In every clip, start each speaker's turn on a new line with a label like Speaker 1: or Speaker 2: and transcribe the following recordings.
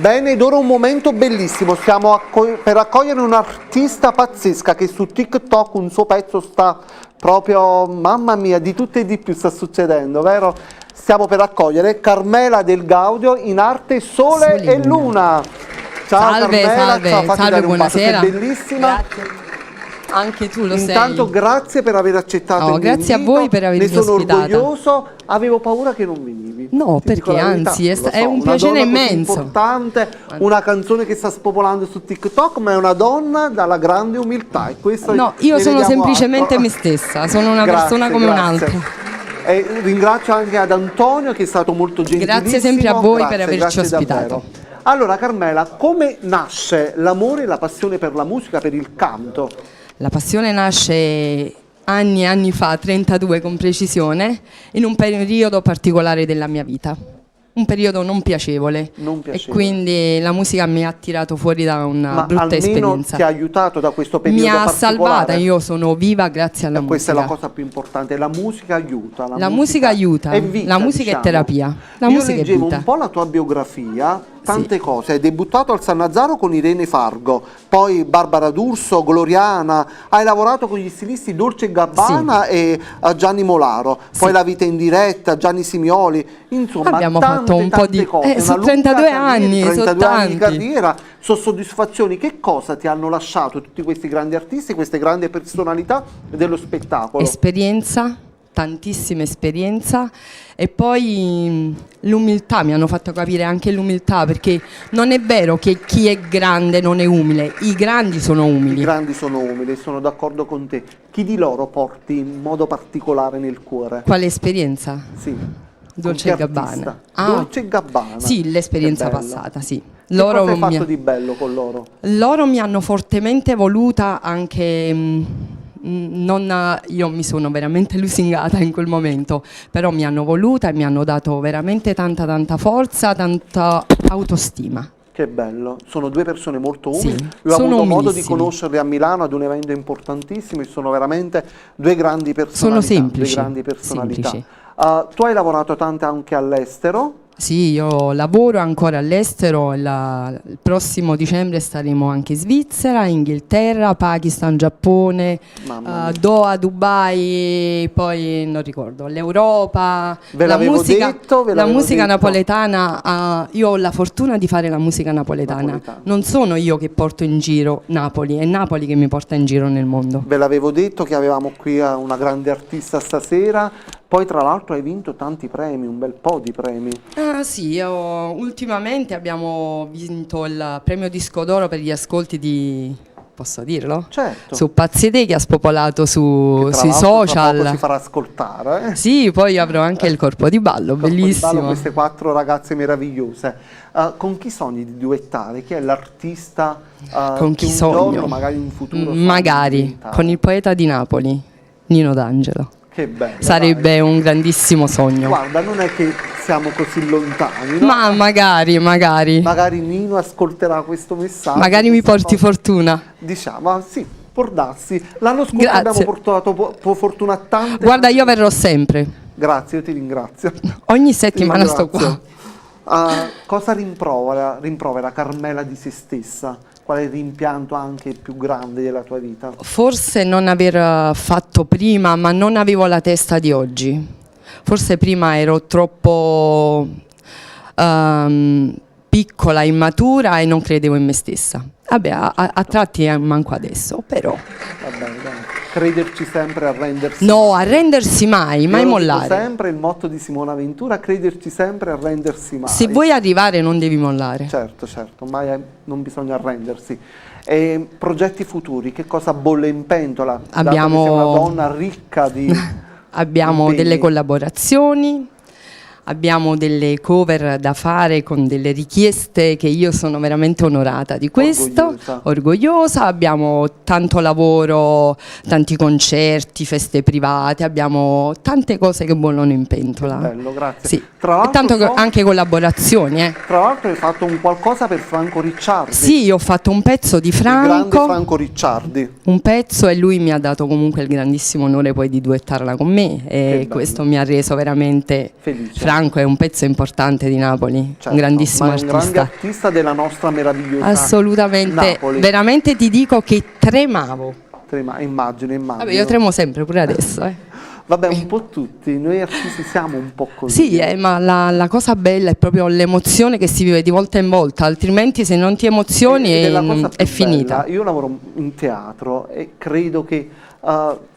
Speaker 1: Bene, ed ora un momento bellissimo, stiamo per accogliere un'artista pazzesca che su TikTok un suo pezzo sta proprio, mamma mia, di tutto e di più sta succedendo, vero? Stiamo per accogliere Carmela Del Gaudio in arte Sole e Luna. Ciao
Speaker 2: salve,
Speaker 1: Carmela,
Speaker 2: salve, buonasera.
Speaker 1: Sei bellissima.
Speaker 2: Grazie. Anche tu lo sei.
Speaker 1: Intanto grazie per aver accettato il mio
Speaker 2: grazie
Speaker 1: invito.
Speaker 2: a voi per avermi
Speaker 1: ospitata. Ne sono
Speaker 2: ospitata.
Speaker 1: orgoglioso, avevo paura che non venivi.
Speaker 2: No,
Speaker 1: Ti dico
Speaker 2: perché
Speaker 1: la verità,
Speaker 2: anzi è un
Speaker 1: una
Speaker 2: piacere
Speaker 1: donna così
Speaker 2: immenso.
Speaker 1: Importante, una canzone che sta spopolando su TikTok, ma è una donna dalla grande umiltà. E questo
Speaker 2: No, io sono semplicemente me stessa, sono una persona come un'altra.
Speaker 1: E ringrazio anche ad Antonio che è stato molto gentilissimo.
Speaker 2: Grazie sempre a voi per averci ospitato.
Speaker 1: Davvero. Allora Carmela, come nasce l'amore e la passione per la musica, per il canto?
Speaker 2: La passione nasce anni e anni fa, 32 con precisione, in un periodo particolare della mia vita. Un periodo non piacevole. E quindi la musica mi ha tirato fuori da una brutta esperienza.
Speaker 1: Ti ha aiutato da questo periodo
Speaker 2: particolare? Mi ha
Speaker 1: particolare?
Speaker 2: salvata, io sono viva grazie alla musica.
Speaker 1: Questa è la cosa più importante, la musica aiuta.
Speaker 2: La musica aiuta,
Speaker 1: è vita,
Speaker 2: la musica
Speaker 1: diciamo.
Speaker 2: è terapia.
Speaker 1: Io leggevo un po' la tua biografia, tante cose. Hai debuttato al Sannazzaro con Irene Fargo, poi Barbara D'Urso, Gloriana, hai lavorato con gli stilisti Dolce & Gabbana e Gianni Molaro, poi La vita in diretta, Gianni Simioli, insomma
Speaker 2: abbiamo fatto un po' di
Speaker 1: cose.
Speaker 2: Su 32 anni,
Speaker 1: 32 anni di carriera, sono soddisfazioni. Che cosa ti hanno lasciato tutti questi grandi artisti, queste grandi personalità dello spettacolo?
Speaker 2: Esperienza, tantissima esperienza, e poi l'umiltà, mi hanno fatto capire anche l'umiltà, perché non è vero che chi è grande non è umile, i grandi sono umili.
Speaker 1: I grandi sono umili, sono d'accordo con te. Chi di loro porti in modo particolare nel cuore?
Speaker 2: Quale esperienza?
Speaker 1: Sì.
Speaker 2: Dolce & Gabbana.
Speaker 1: Dolce & Gabbana.
Speaker 2: Sì, l'esperienza passata, sì.
Speaker 1: Loro cosa hai fatto di bello con loro?
Speaker 2: Loro mi hanno fortemente voluta anche... io mi sono veramente lusingata in quel momento, però mi hanno voluta e mi hanno dato veramente tanta forza, tanta autostima.
Speaker 1: Che bello, sono due persone molto umili.
Speaker 2: Sì,
Speaker 1: io ho avuto modo di
Speaker 2: umilissimi.
Speaker 1: conoscerli a Milano ad un evento importantissimo e sono veramente due grandi personalità.
Speaker 2: Sono semplici,
Speaker 1: due grandi personalità.
Speaker 2: semplici.
Speaker 1: Tu hai lavorato tanto anche all'estero?
Speaker 2: Sì, io lavoro ancora all'estero, il prossimo dicembre staremo anche in Svizzera, Inghilterra, Pakistan, Giappone, Doha, Dubai, poi non ricordo, l'Europa. La musica napoletana, io ho la fortuna di fare la musica napoletana. Non sono io che porto in giro Napoli, è Napoli che mi porta in giro nel mondo.
Speaker 1: Ve l'avevo detto che avevamo qui una grande artista stasera. Poi tra l'altro hai vinto tanti premi, un bel po' di premi.
Speaker 2: Ah sì, ultimamente abbiamo vinto il premio Disco d'Oro per gli ascolti di... Posso dirlo?
Speaker 1: Certo.
Speaker 2: Su Pazzi Te, che ha spopolato sui social.
Speaker 1: Tra si farà ascoltare.
Speaker 2: Sì, poi avrò anche il corpo di ballo, bellissimo.
Speaker 1: Ballo, queste 4 ragazze meravigliose. Con chi sogni di duettare? Chi è l'artista
Speaker 2: con chi sogno?
Speaker 1: Giorno, magari in futuro
Speaker 2: magari con il poeta di Napoli, Nino D'Angelo.
Speaker 1: Che bello,
Speaker 2: sarebbe un grandissimo sogno.
Speaker 1: Guarda, non è che siamo così lontani, no?
Speaker 2: Ma magari
Speaker 1: Nino ascolterà questo messaggio.
Speaker 2: Magari mi porti fortuna.
Speaker 1: Diciamo, sì, può darsi. L'anno scorso abbiamo portato fortuna a tante.
Speaker 2: Guarda, io verrò sempre.
Speaker 1: Grazie, io ti ringrazio.
Speaker 2: Ogni settimana sto qua.
Speaker 1: Cosa rimprovera Carmela di se stessa? Qual è il rimpianto anche più grande della tua vita?
Speaker 2: Forse non aver fatto prima, ma non avevo la testa di oggi. Forse prima ero troppo piccola, immatura e non credevo in me stessa. Vabbè, a tratti manco adesso, però.
Speaker 1: Va bene, dai. Crederci sempre, arrendersi.
Speaker 2: No, arrendersi mai mollare.
Speaker 1: Sempre il motto di Simona Ventura, crederci sempre, arrendersi mai.
Speaker 2: Se vuoi arrivare non devi mollare.
Speaker 1: Certo, mai non bisogna arrendersi. E progetti futuri, che cosa bolle in pentola?
Speaker 2: Abbiamo
Speaker 1: una donna ricca di
Speaker 2: abbiamo
Speaker 1: impegni.
Speaker 2: Delle collaborazioni. Abbiamo delle cover da fare con delle richieste che io sono veramente onorata di questo, orgogliosa. Abbiamo tanto lavoro, tanti concerti, feste private, abbiamo tante cose che bollono in pentola.
Speaker 1: Bello, grazie.
Speaker 2: Sì. E tanto anche collaborazioni.
Speaker 1: Tra l'altro hai fatto un qualcosa per Franco Ricciardi.
Speaker 2: Sì, io ho fatto un pezzo di Franco.
Speaker 1: Il grande Franco Ricciardi.
Speaker 2: Un pezzo, e lui mi ha dato comunque il grandissimo onore poi di duettarla con me, e questo mi ha reso veramente felice. Franco è un pezzo importante di Napoli,
Speaker 1: Certo,
Speaker 2: un grandissimo
Speaker 1: ma è un grande
Speaker 2: artista.
Speaker 1: artista della nostra meravigliosa
Speaker 2: Assolutamente,
Speaker 1: Napoli.
Speaker 2: veramente ti dico che tremavo.
Speaker 1: Immagino.
Speaker 2: Vabbè, io tremo sempre, pure adesso.
Speaker 1: Vabbè, un po' tutti, noi artisti siamo un po' così.
Speaker 2: Sì, ma la cosa bella è proprio l'emozione che si vive di volta in volta, altrimenti se non ti emozioni
Speaker 1: Ed è la cosa
Speaker 2: è
Speaker 1: più
Speaker 2: finita.
Speaker 1: bella. Io lavoro in teatro e credo che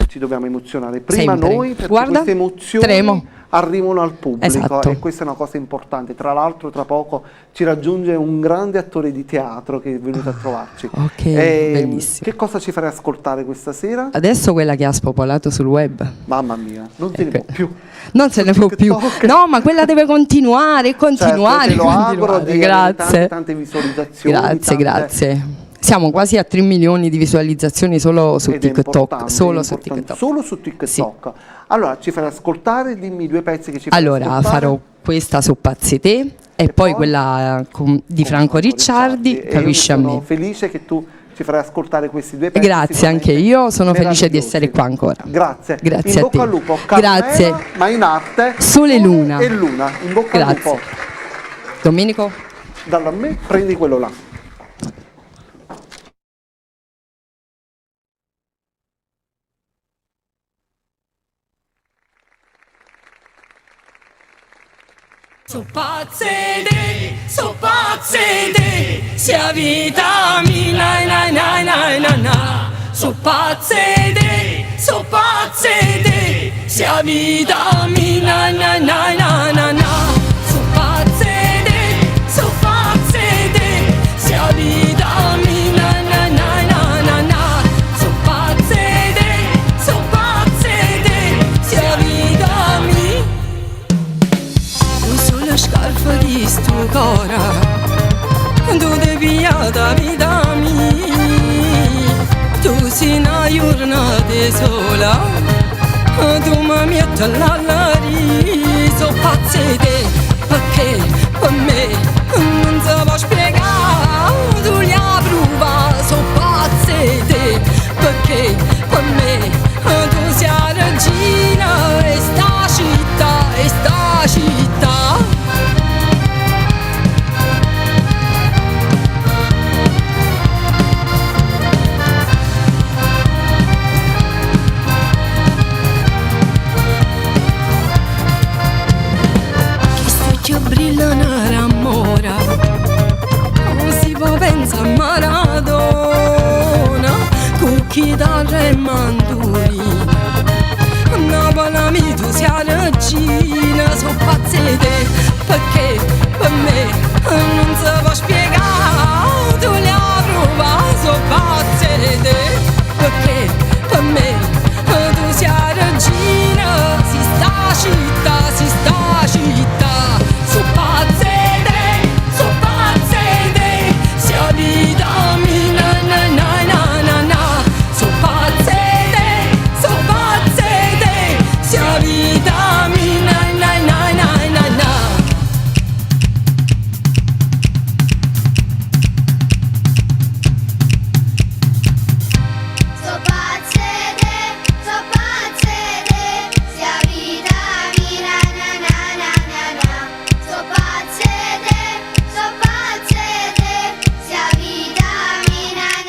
Speaker 1: ci dobbiamo emozionare prima
Speaker 2: Sempre.
Speaker 1: noi, perché
Speaker 2: Guarda,
Speaker 1: queste emozioni
Speaker 2: tremo.
Speaker 1: arrivano al pubblico,
Speaker 2: Esatto.
Speaker 1: e questa è una cosa importante. Tra l'altro tra poco ci raggiunge un grande attore di teatro che è venuto a trovarci.
Speaker 2: Ok, bellissimo.
Speaker 1: Che cosa ci farai ascoltare questa sera?
Speaker 2: Adesso quella che ha spopolato sul web.
Speaker 1: Mamma mia, non se ne può più.
Speaker 2: Non se ne può più.
Speaker 1: TikTok.
Speaker 2: No, ma quella deve continuare, continuare.
Speaker 1: Certo, te lo auguro
Speaker 2: continuare.
Speaker 1: di
Speaker 2: Grazie.
Speaker 1: tante visualizzazioni.
Speaker 2: Grazie. Siamo quasi a 3 milioni di visualizzazioni solo su
Speaker 1: Ed è
Speaker 2: TikTok.
Speaker 1: importante,
Speaker 2: Solo
Speaker 1: è
Speaker 2: su
Speaker 1: importante.
Speaker 2: TikTok.
Speaker 1: Solo su TikTok.
Speaker 2: Sì.
Speaker 1: Allora, ci farai ascoltare, dimmi 2 pezzi che ci farai
Speaker 2: Allora,
Speaker 1: ascoltare.
Speaker 2: farò questa su Pazzi te e poi quella di Franco Ricciardi,
Speaker 1: E
Speaker 2: Capisci a
Speaker 1: io sono
Speaker 2: me.
Speaker 1: felice che tu ci farai ascoltare questi 2 pezzi.
Speaker 2: Grazie, anche io sono felice di essere qua ancora.
Speaker 1: Grazie.
Speaker 2: Grazie
Speaker 1: in
Speaker 2: a
Speaker 1: bocca
Speaker 2: te.
Speaker 1: al lupo. Carmela,
Speaker 2: Grazie.
Speaker 1: ma in arte
Speaker 2: Sole e Luna.
Speaker 1: E Luna. In bocca al
Speaker 2: Grazie.
Speaker 1: lupo.
Speaker 2: Domenico?
Speaker 1: Dallo a me, prendi quello là.
Speaker 3: So pazze de, sia vitamina na na na na na. So pazze de, sia vitamina na na na na na. So pazze de, sia vitamina na na na na na. So pazze de, sia vitamina. Sulla scarpa di sto cuore tu devi da vita mia. Tu sei una giornata sola, tu mi metti all'aria. So pazze te, perché per me non si può spiegare. Tu li hai provato, so pazze te, perché per me tu sei la regina e sta città, e sta città. Che brilla nell'amore, non si può pensare a Maradona, cucchi da re manduri, Napoli tu sei la regina. So pazze te, perché per me non si può spiegare. Tu li hai provato, so pazze te, perché per me tu sei la regina. Si sta città, si sta città. So pazze te, sia vitamina na na na na na. So pazze te, sia vitamina na na na na na.
Speaker 4: So pazze te, sia vitamina na na na na na. So pazze te, sia vitamina na na na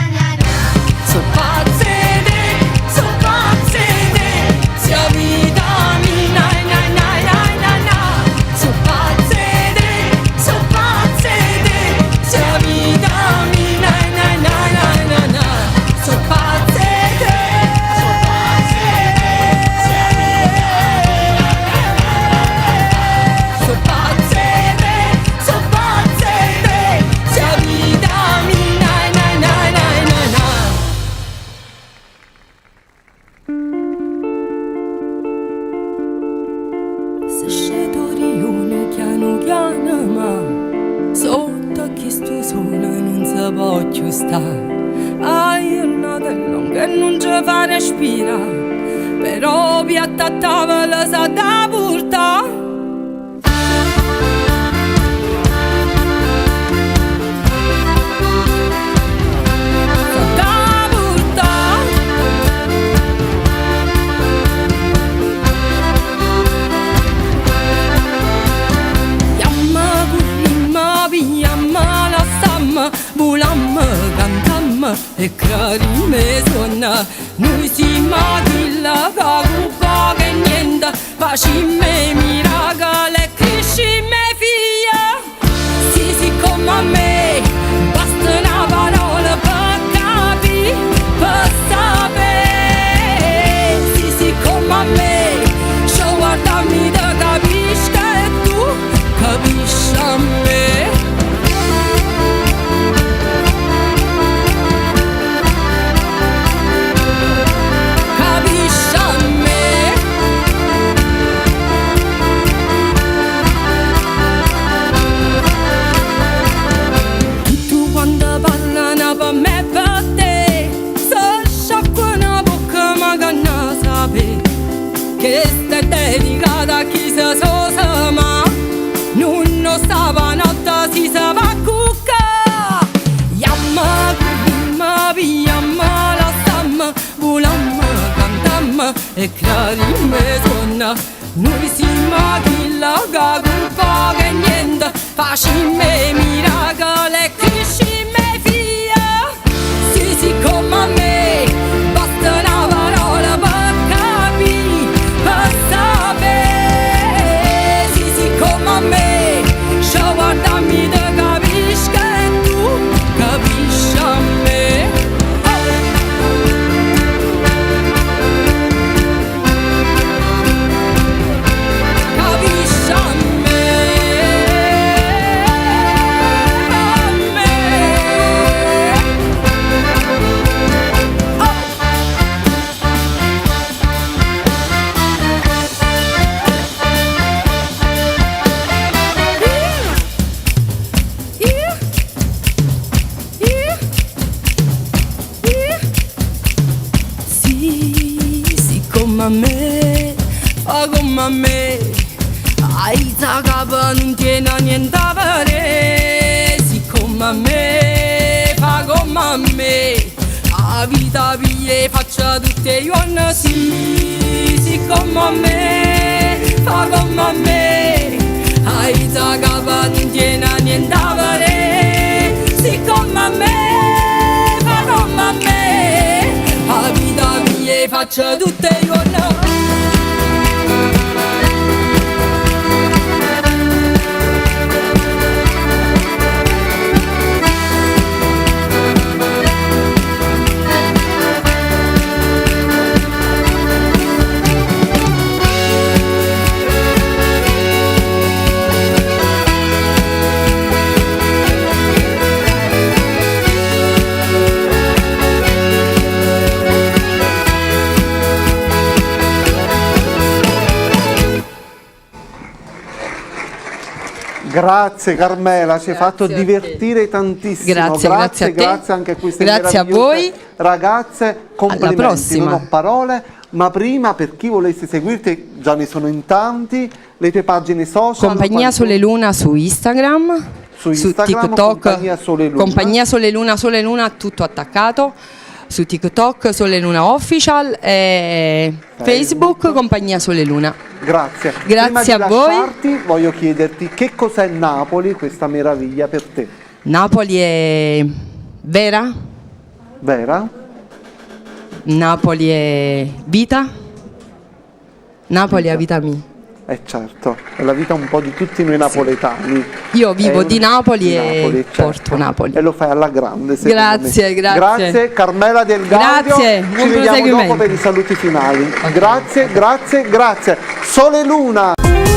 Speaker 4: na na.
Speaker 3: So pazze te, sia vitamina na na na na na. So pazze te, sia vitamina na na na na na. So pazze te, so pazze te, sia vitamina na na na na na. Se scedo rione piano piano, ma sotto chi sto sola non si può più stare. Hai una lunga e non ci fa respirare, però piatta a tavola sa da portare. Sa da portare. e crarime suona. Noi siamo quella che che niente, facciamo miracoli e cresciamo figlia. Sì, sì, come a me, basta una parola per capire, per sapere. Sì, sì, come a me, ci guardami da capisci e tu capisci a me. Capisci a me. Tutto quando parlano per me e per te, se sciacquano bocca ma che non sape che sta dedicata a chi si sosa, ma non stava notte si sa va cucca. Yamma kumma piyamma la samma volamma cantamma e clarime suona. Noi siamo quella che niente, facciamo miracoli e cresciamo figlia. Sì, sì, come a me, basta una parola per capire, per sapere. Sì, sì, come a me, ci guardami da capisci che tu capisci a me. Capisci a me, a me. Sì, sì, come a me, fa come a me. Ai capa non tiene a niente a fare. Sì, come a me, fa come a me. A vita piglia faccia tutte i giorni. Sì, sì, come a me, fa come a me. Ai capa non tiene a niente a fare. Sì, come a me, fa come a me. A vita mia faccio tutte i giorni.
Speaker 1: Grazie Carmela, ci hai fatto
Speaker 2: a te.
Speaker 1: divertire tantissimo.
Speaker 2: Grazie a te.
Speaker 1: Grazie anche a queste
Speaker 2: Grazie a
Speaker 1: meravigliose
Speaker 2: voi.
Speaker 1: ragazze. Complimenti,
Speaker 2: prossima.
Speaker 1: non ho parole, ma prima per chi volesse seguirti, già ne sono in tanti, le tue pagine social.
Speaker 2: Compagnia
Speaker 1: quali
Speaker 2: Sole Luna su Instagram,
Speaker 1: Su Instagram,
Speaker 2: TikTok,
Speaker 1: Compagnia Sole Luna.
Speaker 2: Compagnia Sole Luna, tutto attaccato. Su TikTok Sole Luna Official e Facebook Compagnia Sole Luna.
Speaker 1: Grazie.
Speaker 2: Grazie
Speaker 1: Prima di
Speaker 2: a voi.
Speaker 1: lasciarti, voglio chiederti che cos'è Napoli, questa meraviglia per te.
Speaker 2: Napoli è vera,
Speaker 1: Vera?
Speaker 2: Napoli è vita, Napoli è vita mia.
Speaker 1: Certo, è la vita un po' di tutti noi napoletani.
Speaker 2: Io vivo di Napoli
Speaker 1: di
Speaker 2: e
Speaker 1: certo.
Speaker 2: porto Napoli.
Speaker 1: E lo fai alla grande, secondo
Speaker 2: Grazie,
Speaker 1: me.
Speaker 2: grazie.
Speaker 1: Grazie Carmela Del Gaudio.
Speaker 2: Grazie,
Speaker 1: Ci
Speaker 2: buon
Speaker 1: vediamo
Speaker 2: proseguimento.
Speaker 1: dopo per i saluti finali. Grazie, grazie, grazie. Sole Luna.